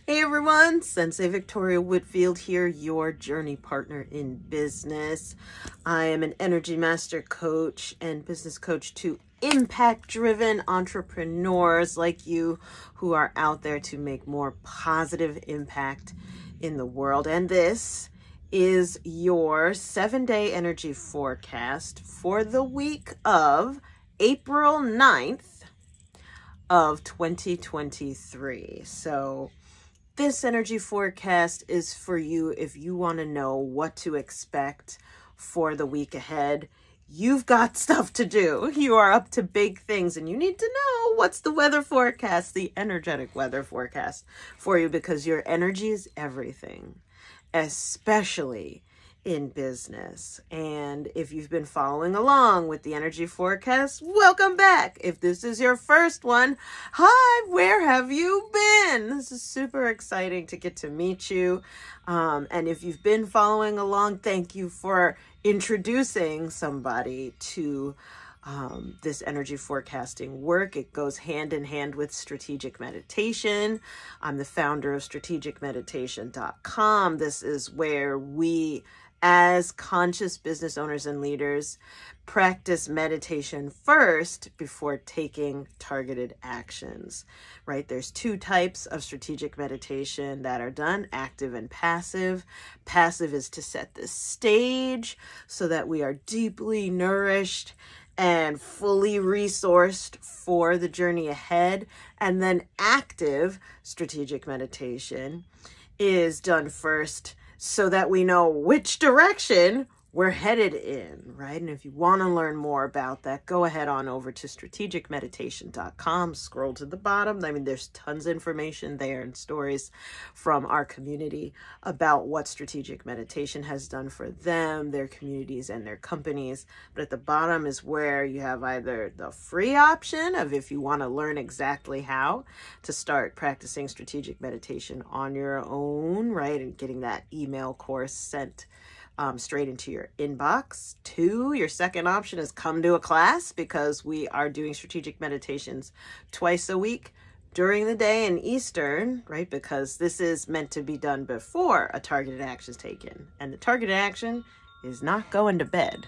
Hey everyone, Sensei Victoria Whitfield here, your journey partner in business. I am an energy master coach and business coach to impact-driven entrepreneurs like you who are out there to make more positive impact in the world. And this is your 7-day energy forecast for the week of April 9th of 2023. So this energy forecast is for you if you want to know what to expect for the week ahead. You've got stuff to do. You are up to big things and you need to know what's the weather forecast, the energetic weather forecast for you, because your energy is everything, especially in business. And if you've been following along with the energy forecast, welcome back. If this is your first one, hi, where have you been? This is super exciting to get to meet you. And if you've been following along, thank you for introducing somebody to this energy forecasting work. It goes hand in hand with strategic meditation. I'm the founder of strategicmeditation.com. This is where we, as conscious business owners and leaders, practice meditation first before taking targeted actions, right? There's two types of strategic meditation that are done, active and passive. Passive is to set the stage so that we are deeply nourished and fully resourced for the journey ahead. And then active strategic meditation is done first so that we know which direction we're headed in, right? And if you want to learn more about that, go ahead on over to strategicmeditation.com, scroll to the bottom. I mean, there's tons of information there and stories from our community about what strategic meditation has done for them, their communities, and their companies. But at the bottom is where you have either the free option of if you want to learn exactly how to start practicing strategic meditation on your own, right? And getting that email course sent straight into your inbox. 2, your second option is come to a class, because we are doing strategic meditations twice a week during the day and Eastern, right? Because this is meant to be done before a targeted action is taken. And the targeted action is not going to bed,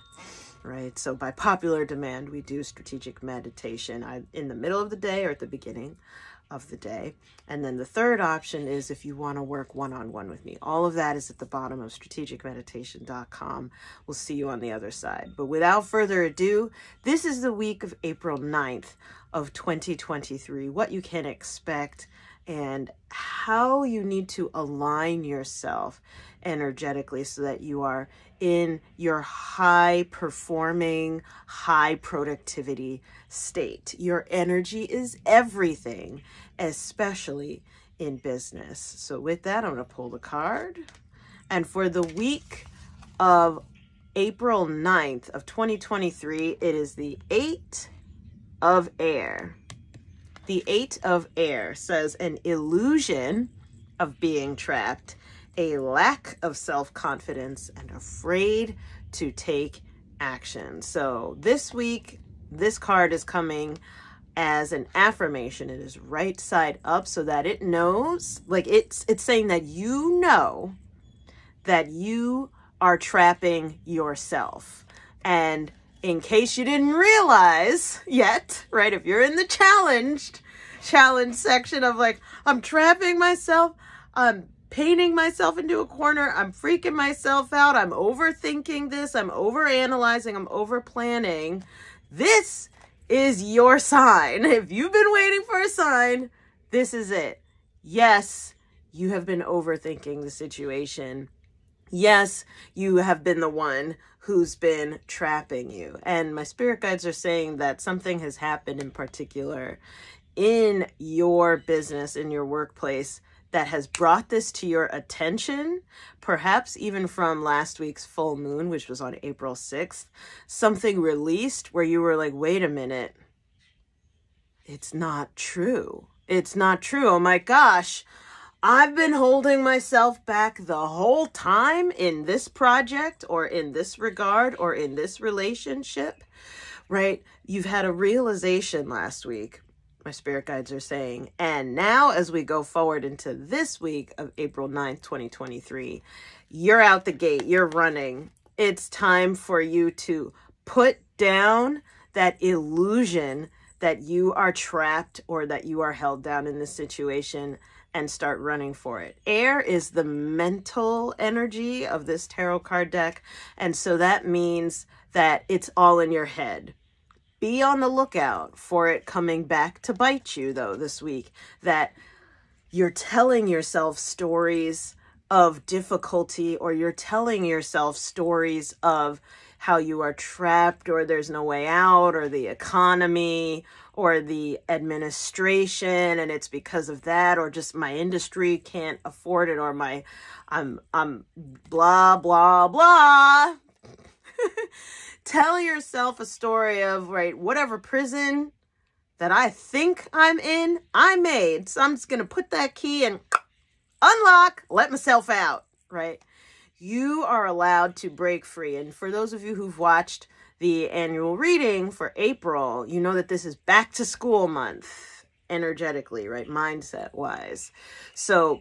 right? So by popular demand, we do strategic meditation in the middle of the day or at the beginning of the day. And then the third option is if you want to work one-on-one with me. All of that is at the bottom of strategicmeditation.com. We'll see you on the other side. But without further ado, this is the week of April 9th of 2023, what you can expect and how you need to align yourself energetically so that you are in your high performing, high productivity state. Your energy is everything, especially in business. So with that, I'm going to pull the card. And for the week of April 9th of 2023, it is the 8 of Air. The 8 of Air says an illusion of being trapped, a lack of self-confidence, and afraid to take action. So this week, this card is coming as an affirmation. It is right side up so that it knows, like it's saying that you know that you are trapping yourself. And in case you didn't realize yet, right, if you're in the challenge section of like, I'm trapping myself, I'm painting myself into a corner, I'm freaking myself out, I'm overthinking this, I'm overanalyzing, I'm overplanning, this is your sign. If you've been waiting for a sign, this is it. Yes, you have been overthinking the situation. Yes, you have been the one who's been trapping you. And my spirit guides are saying that something has happened in particular in your business, in your workplace, that has brought this to your attention, perhaps even from last week's full moon, which was on April 6th, something released where you were like, wait a minute, it's not true. It's not true. Oh my gosh. I've been holding myself back the whole time in this project or in this regard or in this relationship, right? You've had a realization last week my spirit guides are saying. And now as we go forward into this week of April 9th, 2023, you're out the gate, you're running. It's time for you to put down that illusion that you are trapped or that you are held down in this situation and start running for it. Air is the mental energy of this tarot card deck. And so that means that it's all in your head. Be on the lookout for it coming back to bite you, though, this week. That you're telling yourself stories of difficulty, or you're telling yourself stories of how you are trapped, or there's no way out, or the economy, or the administration, and it's because of that, or just my industry can't afford it, or I'm blah, blah, blah. Tell yourself a story of, right, whatever prison that I think I'm in, I made. So I'm just going to put that key and unlock, let myself out, right? You are allowed to break free. And for those of you who've watched the annual reading for April, you know that this is back to school month energetically, right? Mindset wise. So,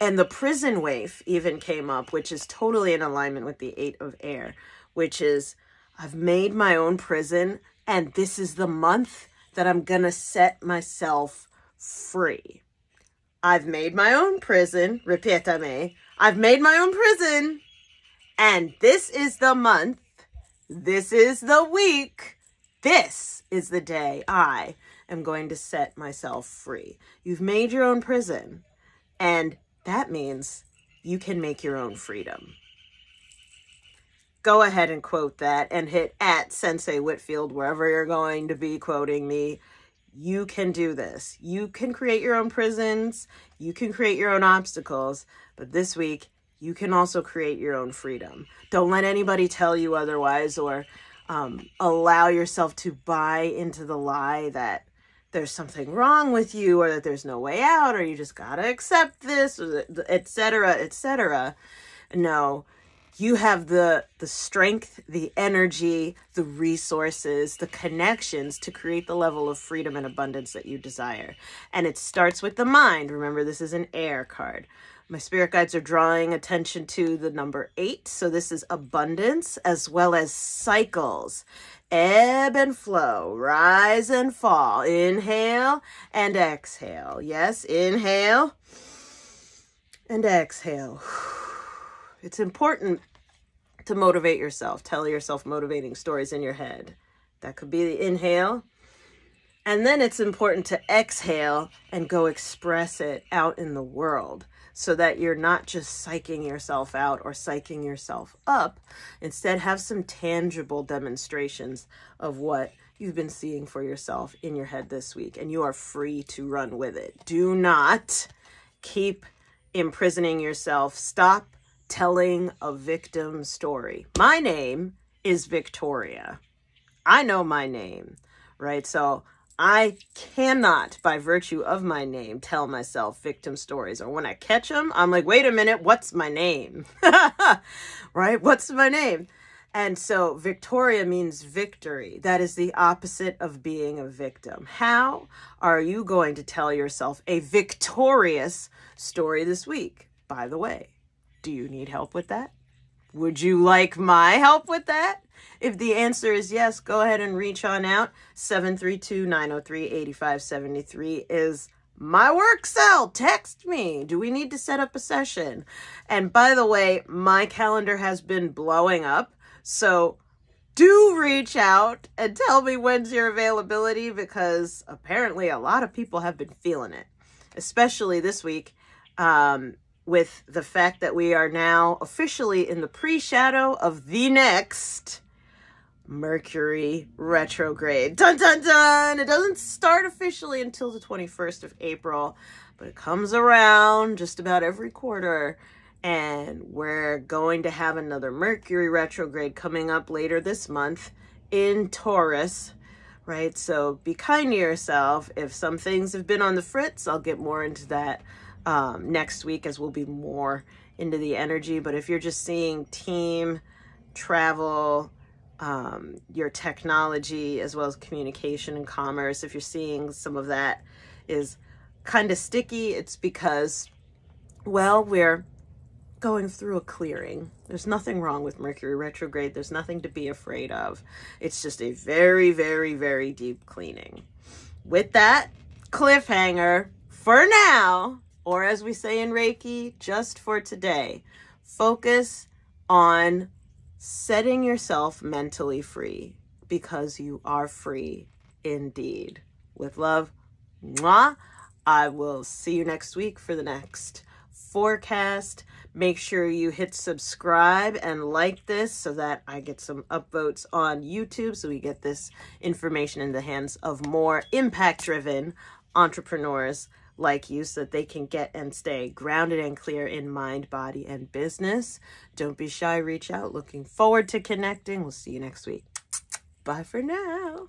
and the prison waif even came up, which is totally in alignment with the 8 of air, which is I've made my own prison and this is the month that I'm going to set myself free. I've made my own prison, ripétame. I've made my own prison, and this is the month, this is the week, this is the day I am going to set myself free. You've made your own prison, and that means you can make your own freedom. Go ahead and quote that and hit @Sensei Whitfield wherever you're going to be quoting me. You can do this. You can create your own prisons. You can create your own obstacles. But this week, you can also create your own freedom. Don't let anybody tell you otherwise, or allow yourself to buy into the lie that there's something wrong with you, or that there's no way out, or you just gotta accept this, or etc., etc. No. You have the strength, the energy, the resources, the connections to create the level of freedom and abundance that you desire. And it starts with the mind. Remember, this is an air card. My spirit guides are drawing attention to the number 8. So this is abundance as well as cycles. Ebb and flow, rise and fall, inhale and exhale. Yes, inhale and exhale. It's important to motivate yourself. Tell yourself motivating stories in your head. That could be the inhale. And then it's important to exhale and go express it out in the world so that you're not just psyching yourself out or psyching yourself up. Instead, have some tangible demonstrations of what you've been seeing for yourself in your head this week, and you are free to run with it. Do not keep imprisoning yourself. Stop telling a victim story. My name is Victoria. I know my name, right? So I cannot, by virtue of my name, tell myself victim stories. Or when I catch them, I'm like, wait a minute, what's my name? Right? What's my name? And so Victoria means victory. That is the opposite of being a victim. How are you going to tell yourself a victorious story this week? By the way, do you need help with that? Would you like my help with that? If the answer is yes, go ahead and reach on out. 732-903-8573 is my work cell. Text me. Do we need to set up a session? And by the way, my calendar has been blowing up. So do reach out and tell me when's your availability, because apparently a lot of people have been feeling it, especially this week. With the fact that we are now officially in the pre-shadow of the next Mercury retrograde. Dun, dun, dun! It doesn't start officially until the 21st of April, but it comes around just about every quarter. And we're going to have another Mercury retrograde coming up later this month in Taurus, right? So be kind to yourself. If some things have been on the fritz, I'll get more into that next week, as we'll be more into the energy. But if you're just seeing team, travel, your technology, as well as communication and commerce. If you're seeing some of that is kind of sticky, it's because, well, we're going through a clearing. There's nothing wrong with Mercury retrograde. There's nothing to be afraid of. It's just a very, very, very deep cleaning. With that cliffhanger, for now, or as we say in Reiki, just for today, focus on setting yourself mentally free, because you are free indeed. With love, mwah. I will see you next week for the next forecast. Make sure you hit subscribe and like this so that I get some upvotes on YouTube, so we get this information in the hands of more impact-driven entrepreneurs like you, so that they can get and stay grounded and clear in mind, body, and business. Don't be shy, reach out. Looking forward to connecting. We'll see you next week. Bye for now.